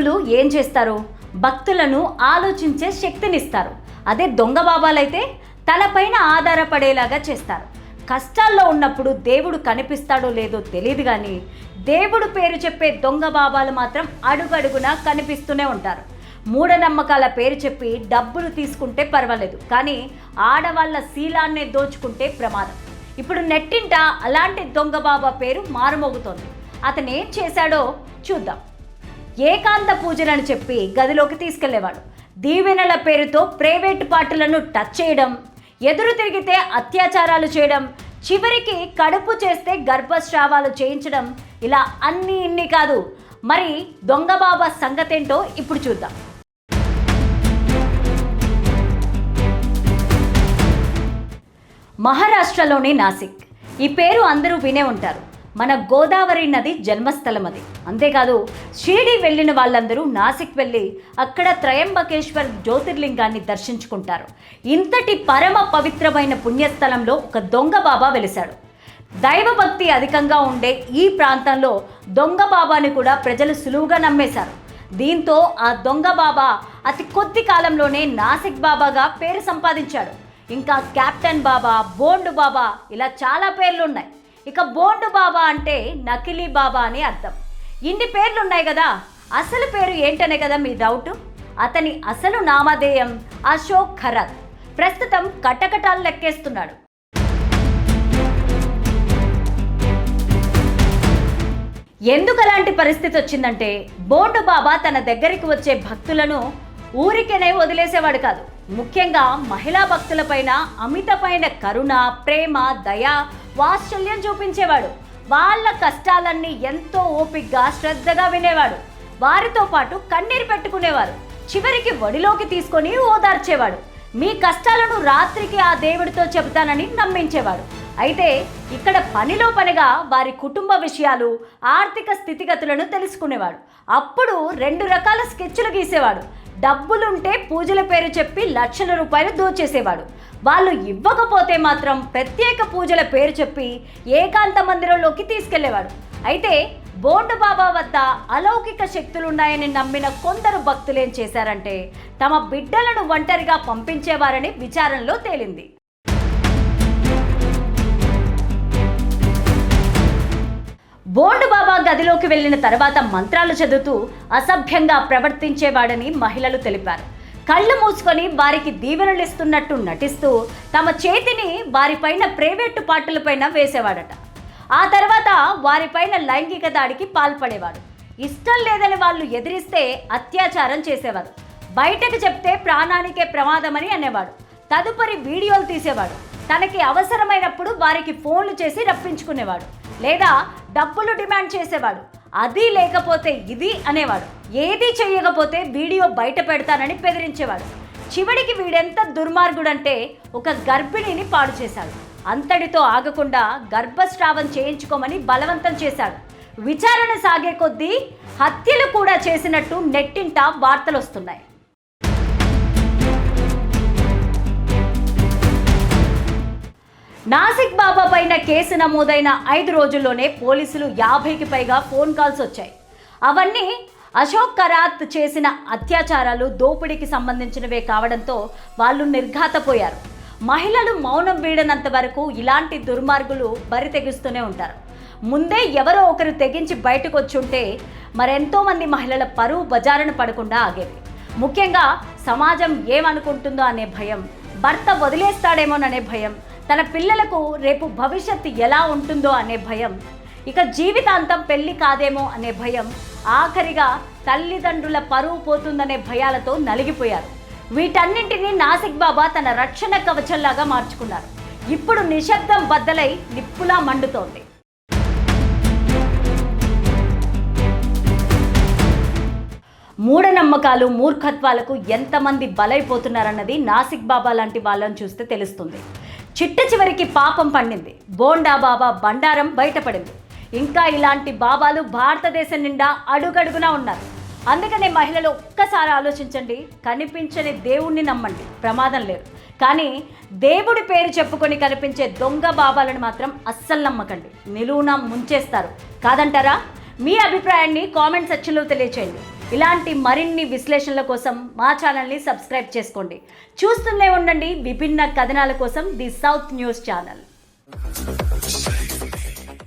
బాబాలు ఏం చేస్తారు? భక్తులను ఆలోచించే శక్తినిస్తారు. అదే దొంగ బాబాలైతే తనపైన ఆధారపడేలాగా చేస్తారు. కష్టాల్లో ఉన్నప్పుడు దేవుడు కనిపిస్తాడో లేదో తెలియదు, కానీ దేవుడు పేరు చెప్పే దొంగ బాబాలు మాత్రం అడుగడుగునా కనిపిస్తూనే ఉంటారు. మూఢనమ్మకాల పేరు చెప్పి డబ్బులు తీసుకుంటే పర్వాలేదు, కానీ ఆడవాళ్ళ శీలాన్నే దోచుకుంటే ప్రమాదం. ఇప్పుడు నెట్టింట అలాంటి దొంగ బాబా పేరు మారుమోగుతోంది. అతను ఏం చేశాడో చూద్దాం. ఏకాంత పూజలని చెప్పి గదిలోకి తీసుకెళ్లేవాడు. దీవెనల పేరుతో ప్రైవేట్ పార్టీలను టచ్ చేయడం, ఎదురు తిరిగితే అత్యాచారాలు చేయడం, చివరికి కడుపు చేస్తే గర్భస్రావాలు చేయించడం, ఇలా ఇన్ని కాదు. మరి దొంగ బాబా సంగతేంటో ఇప్పుడు చూద్దాం. మహారాష్ట్రలోని నాసిక్. ఈ పేరు అందరూ వినే ఉంటారు. మన గోదావరి నది జన్మస్థలం అది. అంతేకాదు, షిరిడి వెళ్ళిన వాళ్ళందరూ నాసిక్ వెళ్ళి అక్కడ త్రయంబకేశ్వర్ జ్యోతిర్లింగాన్ని దర్శించుకుంటారు. ఇంతటి పరమ పవిత్రమైన పుణ్యస్థలంలో ఒక దొంగ బాబా వెలిశాడు. దైవభక్తి అధికంగా ఉండే ఈ ప్రాంతంలో దొంగ బాబాని కూడా ప్రజలు సులువుగా నమ్మేశారు. దీంతో ఆ దొంగ బాబా అతి కొద్ది కాలంలోనే నాసిక్ బాబాగా పేరు సంపాదించాడు. ఇంకా కెప్టెన్ బాబా, బోండు బాబా, ఇలా చాలా పేర్లున్నాయి. ఇక బోండు బాబా అంటే నకిలీ బాబా అని అర్థం. ఇన్ని పేర్లున్నాయి కదా, అసలు పేరు ఏంటనే కదా మీ డౌట్. అతని అసలు నామధేయం అశోక్ ఖరాత్. ప్రస్తుతం కటకటాలు లెక్కేస్తున్నాడు. ఎందుకు అలాంటి పరిస్థితి వచ్చిందంటే, బోండు బాబా తన దగ్గరికి వచ్చే భక్తులను ఊరికేనే వదిలేసేవాడు కాదు. ముఖ్యంగా మహిళా భక్తులపైన అమితమైన కరుణ, ప్రేమ, దయ, వాత్సల్యం చూపించేవాడు. వాళ్ళ కష్టాలన్నీ ఎంతో ఓపికగా శ్రద్ధగా వినేవాడు. వారితో పాటు కన్నీరు పెట్టుకునేవారు. చివరికి ఒడిలోకి తీసుకొని ఓదార్చేవాడు. మీ కష్టాలను రాత్రికి ఆ దేవుడితో చెబుతానని నమ్మించేవాడు. అయితే ఇక్కడ పనిలో పనిగా వారి కుటుంబ విషయాలు, ఆర్థిక స్థితిగతులను తెలుసుకునేవాడు. అప్పుడు 2 రకాల స్కెచ్లు గీసేవాడు. డబ్బులుంటే పూజల పేరు చెప్పి లక్షల రూపాయలు దోచేసేవాడు. వాళ్ళు ఇవ్వకపోతే మాత్రం ప్రత్యేక పూజల పేరు చెప్పి ఏకాంత మందిరంలోకి తీసుకెళ్లేవాడు. అయితే బోండు బాబా వద్ద అలౌకిక శక్తులున్నాయని నమ్మిన కొందరు భక్తులు ఏం చేశారంటే, తమ బిడ్డలను ఒంటరిగా పంపించేవారని విచారణలో తేలింది. బోండు బాబా గదిలోకి వెళ్ళిన తర్వాత మంత్రాలు చదువుతూ అసభ్యంగా ప్రవర్తించేవాడని మహిళలు తెలిపారు. కళ్ళు మూసుకొని వారికి దీవెనలు ఇస్తున్నట్టు నటిస్తూ తమ చేతిని వారిపైన ప్రైవేటు పార్టీలపైన వేసేవాడట. ఆ తర్వాత వారిపైన లైంగిక దాడికి పాల్పడేవాడు. ఇష్టం లేదని వాళ్ళు ఎదిరిస్తే అత్యాచారం చేసేవారు. బయటకు చెప్తే ప్రాణానికే ప్రమాదమని అనేవాడు. తదుపరి వీడియోలు తీసేవాడు. తనకి అవసరమైనప్పుడు వారికి ఫోన్లు చేసి రప్పించుకునేవాడు. లేదా డబ్బులు డిమాండ్ చేసేవాడు. అది లేకపోతే ఇది అనేవాడు. ఏది చేయకపోతే వీడియో బయట పెడతానని బెదిరించేవాడు. చివరికి వీడెంత దుర్మార్గుడంటే ఒక గర్భిణిని పాడు చేశాడు. అంతటితో ఆగకుండా గర్భస్రావం చేయించుకోమని బలవంతం చేశాడు. విచారణ సాగే కొద్దీ హత్యలు కూడా చేసినట్టు నెట్టింట వార్తలు వస్తున్నాయి. నాసిక్ బాబా పైన కేసు నమోదైన 5 రోజుల్లోనే పోలీసులు 50కి పైగా ఫోన్ కాల్స్ వచ్చాయి. అవన్నీ అశోక్ ఖరాత్ చేసిన అత్యాచారాలు, దోపిడీకి సంబంధించినవే కావడంతో వాళ్ళు నిర్ఘాతపోయారు. మహిళలు మౌనం వీడనంత వరకు ఇలాంటి దుర్మార్గులు బరి తెగిస్తూనే ఉంటారు. ముందే ఎవరో ఒకరు తెగించి బయటకు వచ్చుంటే మరెంతో మంది మహిళల పరువు బజారున పడకుండా ఆగేవి. ముఖ్యంగా సమాజం ఏమనుకుంటుందో అనే భయం, భర్త వదిలేస్తాడేమోననే భయం, తన పిల్లలకు రేపు భవిష్యత్తు ఎలా ఉంటుందో అనే భయం, ఇక జీవితాంతం పెళ్లి కాదేమో అనే భయం, ఆఖరిగా తల్లిదండ్రుల పరువు పోతుందనే భయాలతో నలిగిపోయారు. వీటన్నింటినీ నాసిక్ బాబా తన రక్షణ కవచంలాగా మార్చుకున్నారు. ఇప్పుడు నిశ్శబ్దం బద్దలై నిప్పులా మండుతోంది. మూఢనమ్మకాలు, మూర్ఖత్వాలకు ఎంతమంది బలైపోతున్నారన్నది నాసిక్ బాబా లాంటి వాళ్ళని చూస్తే తెలుస్తుంది. చిట్ట చివరికి పాపం పండింది. బోండా బాబా బండారం బయటపడింది. ఇంకా ఇలాంటి బాబాలు భారతదేశం నిండా అడుగడుగునా ఉన్నారు. అందుకనే మహిళలు ఒక్కసారి ఆలోచించండి. కనిపించని దేవుణ్ణి నమ్మండి, ప్రమాదం లేదు. కానీ దేవుడి పేరు చెప్పుకొని కనిపించే దొంగ బాబాలను మాత్రం అస్సలు నమ్మకండి. నిలువునా ముంచేస్తారు. కాదంటారా? మీ అభిప్రాయాన్ని కామెంట్ సెక్షన్లో తెలియచేయండి. ఇలాంటి మరిన్ని విశ్లేషణల కోసం మా ఛానల్ని సబ్స్క్రైబ్ చేసుకోండి. చూస్తూనే ఉండండి విభిన్న కథనాల కోసం ది సౌత్ న్యూస్ ఛానల్.